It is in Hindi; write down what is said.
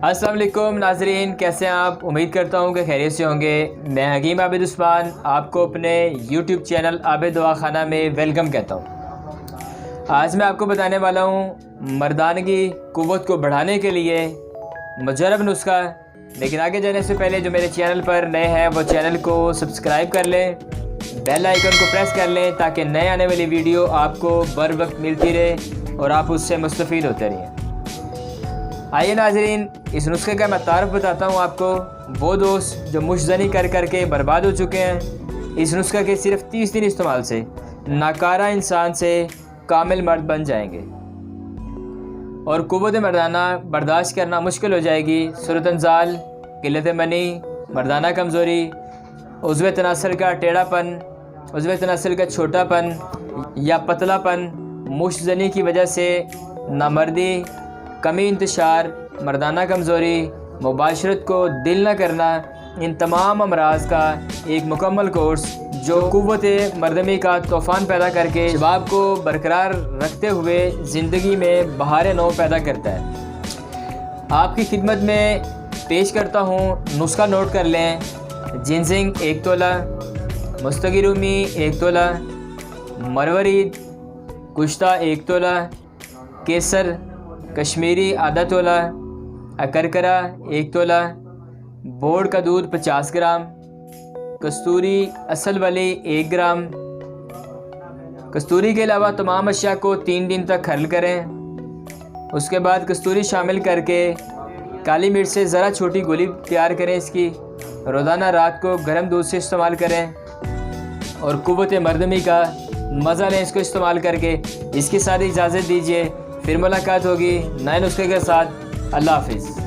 अस्सलाम वालेकुम नाजरीन, कैसे हैं आप। उम्मीद करता हूँ कि खैरियत से होंगे। मैं हकीम आबिद उस्मान आपको अपने YouTube चैनल आबिद दवाखाना में वेलकम कहता हूँ। आज मैं आपको बताने वाला हूँ मर्दानगी क़ुव्वत को बढ़ाने के लिए मुजरब नुस्खा। लेकिन आगे जाने से पहले जो मेरे चैनल पर नए हैं वो चैनल को सब्सक्राइब कर लें, बेल आइकन को प्रेस कर लें ताकि नए आने वाली वीडियो आपको बर वक्त मिलती रहे और आप उससे मुस्तफ़ीद होते रहें। आइए नाजरीन, इस नुस्खे का मैं तारफ़ बताता हूँ आपको। वो दोस्त जो मुशज़नी कर कर के बर्बाद हो चुके हैं, इस नुस्खे के सिर्फ 30 दिन इस्तेमाल से नाकारा इंसान से कामिल मर्द बन जाएंगे और क़ुव्वत मर्दाना बर्दाश्त करना मुश्किल हो जाएगी। सूरत अंजाल, क़िल्लत मनी, मर्दाना कमज़ोरी, उज़्व तनासुल का टेढ़ापन, उज़्व तनासुल का छोटापन या पतलापन, मुशज़नी की वजह से नामर्दी, कमी इंतशार, मर्दाना कमज़ोरी, मुबाशरत को दिल न करना, इन तमाम अमराज का एक मुकम्मल कोर्स जो क़ुव्वत मर्दमी का तूफ़ान पैदा करके शबाब को बरकरार रखते हुए ज़िंदगी में बहार नौ पैदा करता है। आपकी खिदमत में पेश करता हूँ, नुस्खा नोट कर लें। जिनजिंग 1 तोला, मुस्तगिरुमी 1 तोला, मरवरीद कुश्ता 1 तोला, केसर कश्मीरी आधा तोला, अकरकरा 1 तोला, बोर्ड का दूध 50 ग्राम, कस्तूरी असल वाली 1 ग्राम। कस्तूरी के अलावा तमाम अशिया को 3 दिन तक खरल करें। उसके बाद कस्तूरी शामिल करके काली मिर्च से ज़रा छोटी गोली तैयार करें। इसकी रोज़ाना रात को गर्म दूध से इस्तेमाल करें और क़ुव्वत मर्दमी का मज़ा लें इसको इस्तेमाल करके। इसके साथ इजाज़त दीजिए, फिर मुलाकात होगी नए नुस्खे के साथ। अल्लाह हाफ़िज़।